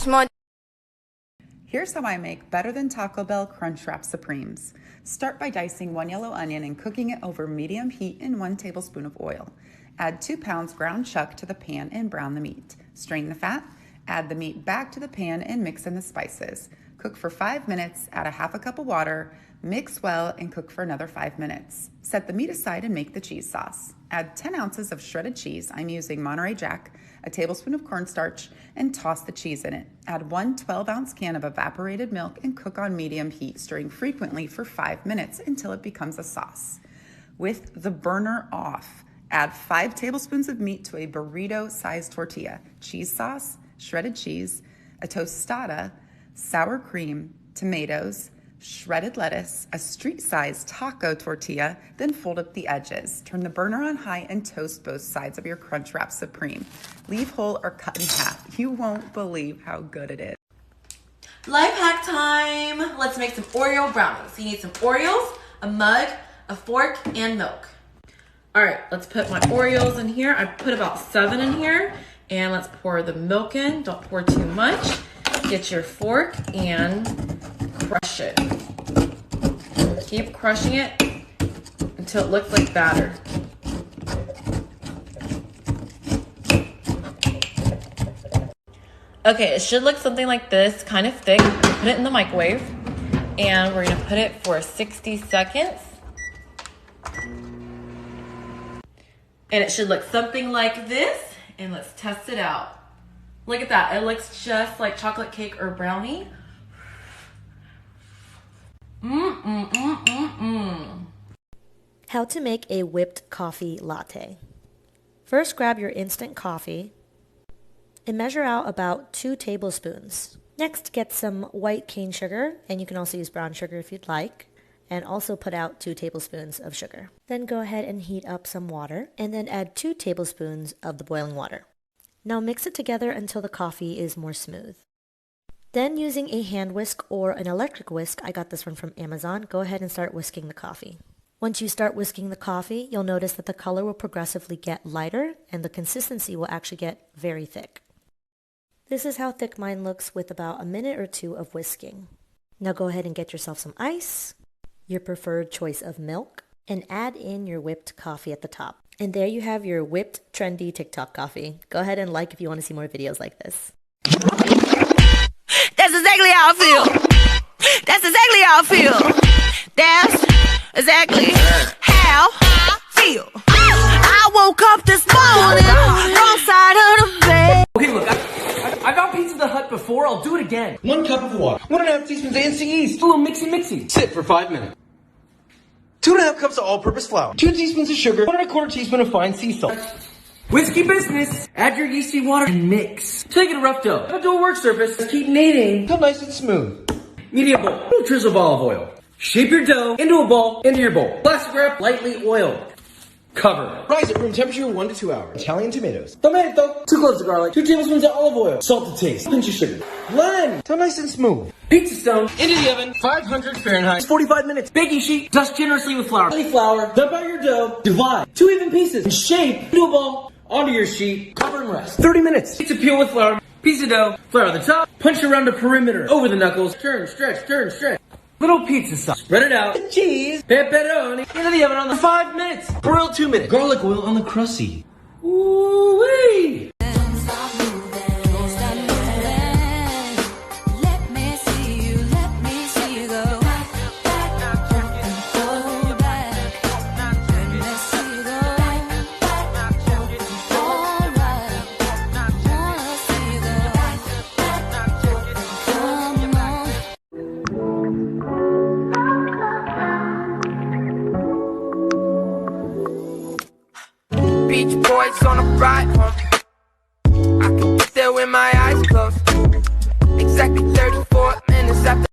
small. Here's how I make better than Taco Bell Crunchwrap Supremes. Start by dicing 1 yellow onion and cooking it over medium heat in 1 tablespoon of oil. Add 2 pounds ground chuck to the pan and brown the meat. Strain the fat, add the meat back to the pan and mix in the spices. Cook for 5 minutes, add a half a cup of water, mix well, and cook for another 5 minutes. Set the meat aside and make the cheese sauce. Add 10 ounces of shredded cheese, I'm using Monterey Jack, a tablespoon of cornstarch, and toss the cheese in it. Add 1 12-ounce can of evaporated milk and cook on medium heat, stirring frequently for 5 minutes until it becomes a sauce. With the burner off, add 5 tablespoons of meat to a burrito-sized tortilla, cheese sauce, shredded cheese, a tostada, sour cream, tomatoes, shredded lettuce, a street-sized taco tortilla, then fold up the edges. Turn the burner on high and toast both sides of your Crunchwrap Supreme. Leave whole or cut in half. You won't believe how good it is. Life hack time. Let's make some Oreo brownies. So you need some Oreos, a mug, a fork, and milk. All right, let's put my Oreos in here. I put about 7 in here. And let's pour the milk in. Don't pour too much. Get your fork and crush it. Keep crushing it until it looks like batter. Okay, it should look something like this, kind of thick. Put it in the microwave, and we're gonna put it for 60 seconds. And it should look something like this, and let's test it out. Look at that, it looks just like chocolate cake or brownie. How to make a whipped coffee latte. First, grab your instant coffee and measure out about 2 tablespoons. Next, get some white cane sugar, and you can also use brown sugar if you'd like, and also put out 2 tablespoons of sugar. Then go ahead and heat up some water, and then add 2 tablespoons of the boiling water. Now mix it together until the coffee is more smooth. Then using a hand whisk or an electric whisk, I got this one from Amazon, go ahead and start whisking the coffee. Once you start whisking the coffee, you'll notice that the color will progressively get lighter and the consistency will actually get very thick. This is how thick mine looks with about a minute or 2 of whisking. Now go ahead and get yourself some ice, your preferred choice of milk, and add in your whipped coffee at the top. And there you have your whipped, trendy TikTok coffee. Go ahead and like if you want to see more videos like this. That's exactly how I feel. That's exactly how I feel. That's exactly how I feel. I woke up this morning, wrong side of the bed. Okay, look, I've out Pizza the Hut before. I'll do it again. 1 cup of water. 1.5 teaspoons ANC yeast. A little mixy. Sit for 5 minutes. 2.5 cups of all-purpose flour. 2 teaspoons of sugar. 1.25 teaspoon of fine sea salt. Whiskey business. Add your yeasty water and mix. Take it a rough dough. Put to a work surface. Keep kneading Until nice and smooth. Medium bowl. 2 drizzle of olive oil. Shape your dough into a ball, into your bowl. Plastic wrap, lightly oiled. Cover. Rise at room temperature 1 to 2 hours. Italian tomatoes. Tomato. 2 cloves of garlic. 2 tablespoons of olive oil. Salt to taste. Pinch of sugar. Blend. Until nice and smooth. Pizza stone. Into the oven. 500 Fahrenheit. 45 minutes. Baking sheet. Dust generously with flour. Flour. Dump out your dough. Divide. 2 even pieces. And shape into a ball. Onto your sheet. Cover and rest. 30 minutes. Pizza peel with flour. Piece of dough. Flour on the top. Punch around the perimeter. Over the knuckles. Turn, stretch, turn, stretch. Little pizza sauce. Spread it out. Cheese. Pepperoni. Into the oven on the 5 minutes. Broil 2 minutes. Garlic oil on the crusty. Ooh-wee. Beach boys on a ride home. I can get there with my eyes closed. Exactly 34 minutes after.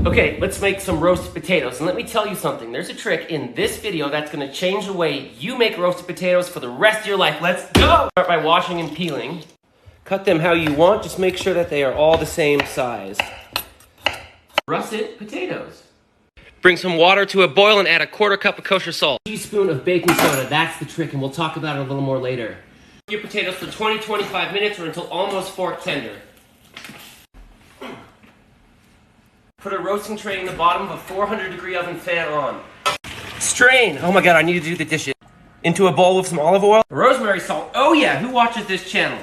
Okay, let's make some roasted potatoes. And let me tell you something. There's a trick in this video that's going to change the way you make roasted potatoes for the rest of your life. Let's go! Start by washing and peeling. Cut them how you want. Just make sure that they are all the same size. Russet potatoes. Bring some water to a boil and add a 1/4 cup of kosher salt. A teaspoon of baking soda, that's the trick, and we'll talk about it a little more later. Your potatoes for 20-25 minutes or until almost fork tender. Put a roasting tray in the bottom of a 400-degree oven fan on. Strain. Oh my god, I need to do the dishes. Into a bowl with some olive oil. Rosemary salt. Oh yeah, who watches this channel?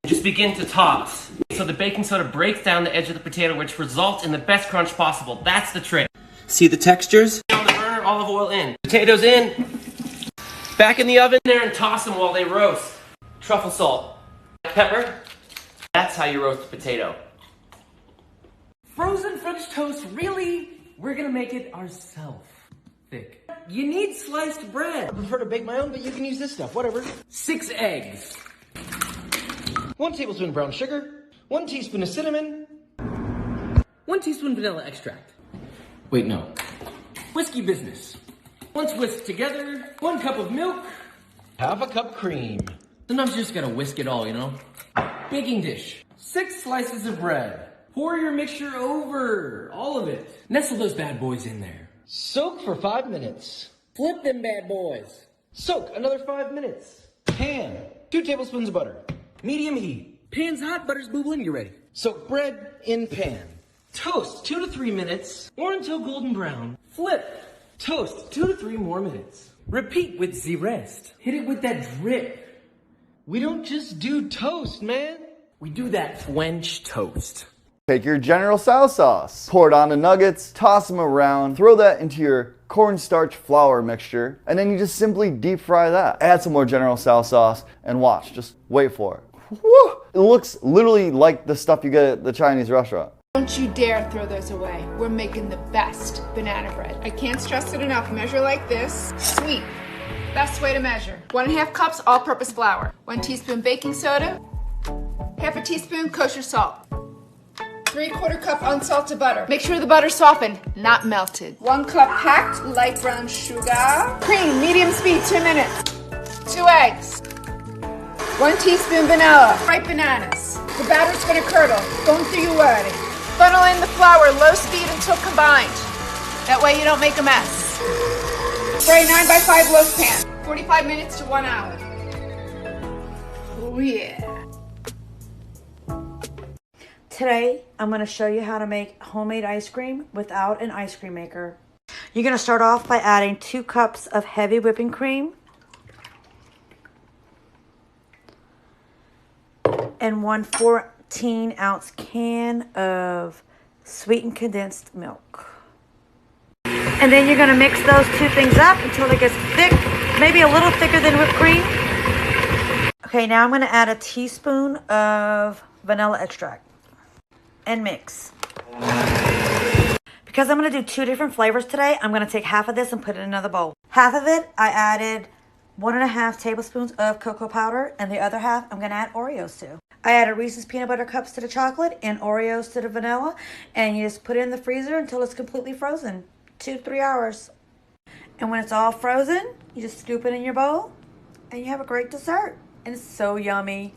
Just begin to toss. So the baking soda breaks down the edge of the potato, which results in the best crunch possible. That's the trick. See the textures? On the burner, olive oil in. Potatoes in. Back in the oven there and toss them while they roast. Truffle salt. Pepper. That's how you roast a potato. Frozen French toast, really? We're gonna make it ourselves. Thick. You need sliced bread. I prefer to bake my own, but you can use this stuff, whatever. 6 eggs. 1 tablespoon brown sugar, 1 teaspoon of cinnamon, 1 teaspoon vanilla extract. Wait, no. Whiskey business. Once whisked together, 1 cup of milk. half a cup cream. Sometimes you just gotta whisk it all, you know? Baking dish. 6 slices of bread. Pour your mixture over. All of it. Nestle those bad boys in there. Soak for 5 minutes. Flip them bad boys. Soak another 5 minutes. Pan, 2 tablespoons of butter. Medium heat. Pan's hot, butter's bubbling, you're ready. Soak bread in pan. Toast 2 to 3 minutes or until golden brown. Flip. Toast 2 to 3 more minutes. Repeat with the rest. Hit it with that drip. We don't just do toast, man. We do that French toast. Take your General Tso sauce, pour it on the nuggets, toss them around, throw that into your cornstarch flour mixture, and then you just simply deep fry that. Add some more General Tso sauce and watch, just wait for it. Woo! It looks literally like the stuff you get at the Chinese restaurant. Don't you dare throw those away. We're making the best banana bread. I can't stress it enough. Measure like this. Sweet. Best way to measure. 1.5 cups all-purpose flour. 1 teaspoon baking soda. Half a teaspoon kosher salt. 3/4 cup unsalted butter. Make sure the butter's softened, not melted. 1 cup packed light brown sugar. Cream, medium speed, 2 minutes. 2 eggs. 1 teaspoon vanilla. Ripe bananas. The batter's gonna curdle. Don't you worry. Funnel in the flour, low speed until combined. That way you don't make a mess. Spray 9x5 roast pan. 45 minutes to 1 hour. Oh yeah. Today, I'm going to show you how to make homemade ice cream without an ice cream maker. You're going to start off by adding 2 cups of heavy whipping cream and 1 14-ounce can of sweetened condensed milk. And then you're going to mix those 2 things up until it gets thick, maybe a little thicker than whipped cream. Okay, now I'm going to add a teaspoon of vanilla extract and mix. Because I'm going to do 2 different flavors today, I'm going to take half of this and put it in another bowl. Half of it, I added 1.5 tablespoons of cocoa powder, and the other half I'm going to add Oreos to. I added Reese's peanut butter cups to the chocolate and Oreos to the vanilla, and you just put it in the freezer until it's completely frozen, 2 to 3 hours. And when it's all frozen, you just scoop it in your bowl, and you have a great dessert. And it's so yummy.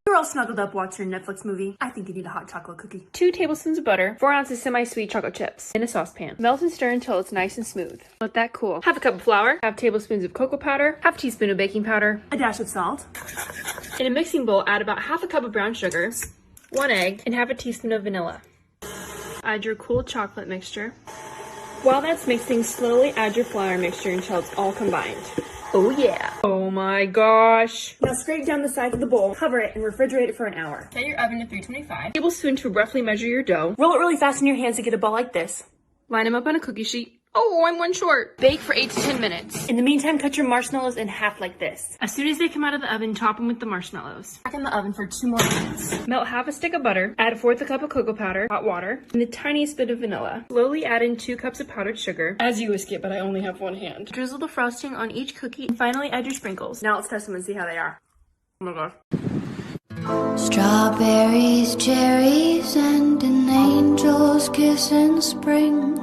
You're all snuggled up watching a Netflix movie. I think you need a hot chocolate cookie. 2 tablespoons of butter, 4 ounces semi-sweet chocolate chips in a saucepan. Melt and stir until it's nice and smooth. Let that cool. Half a cup of flour, half tablespoons of cocoa powder, half teaspoon of baking powder, A dash of salt. In a mixing bowl, add about half a cup of brown sugar, 1 egg, and half a teaspoon of vanilla. Add your cool chocolate mixture. While that's mixing, slowly add your flour mixture until it's all combined. Oh yeah. Oh my gosh. Now scrape down the sides of the bowl, cover it, and refrigerate it for an hour. Set your oven to 325. Tablespoon to roughly measure your dough. Roll it really fast in your hands to get a ball like this. Line them up on a cookie sheet. Oh, I'm 1 short. Bake for 8 to 10 minutes. In the meantime, cut your marshmallows in half like this. As soon as they come out of the oven, top them with the marshmallows. Back in the oven for 2 more minutes. Melt half a stick of butter, add 1/4 cup of cocoa powder, hot water, and the tiniest bit of vanilla. Slowly add in 2 cups of powdered sugar. As you whisk it, but I only have 1 hand. Drizzle the frosting on each cookie, and finally add your sprinkles. Now let's test them and see how they are. Oh my gosh. Strawberries, cherries, and an angel's kiss in spring.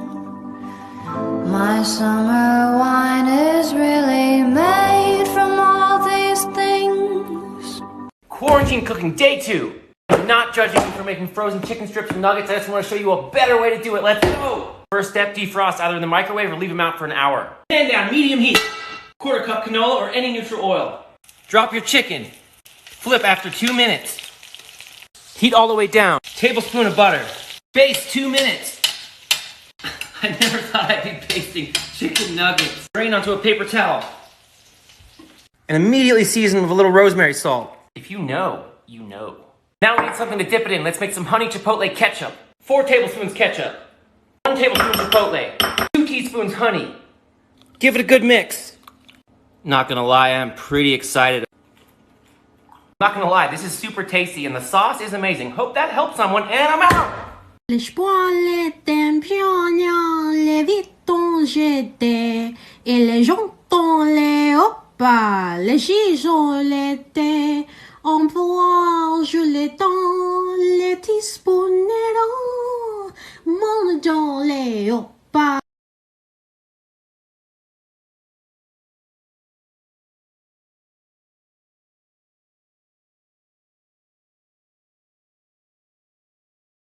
My summer wine is really made from all these things. Quarantine cooking day 2. I'm not judging you for for making frozen chicken strips and nuggets. I just want to show you a better way to do it. Let's go! First step, defrost either in the microwave or leave them out for an hour. Pan down, medium heat. Quarter cup canola or any neutral oil. Drop your chicken. Flip after 2 minutes. Heat all the way down. Tablespoon of butter. Baste 2 minutes. I never thought I'd be basting chicken nuggets. Drain onto a paper towel. And immediately season with a little rosemary salt. If you know, you know. Now we need something to dip it in. Let's make some honey chipotle ketchup. 4 tablespoons ketchup. 1 tablespoon chipotle. 2 teaspoons honey. Give it a good mix. Not gonna lie, I'm pretty excited. Not gonna lie, this is super tasty and the sauce is amazing. Hope that helps someone, and I'm out! L'espoir était pionnier, les vitons j'étais, et les gens les hoppas, les gisons l'étaient.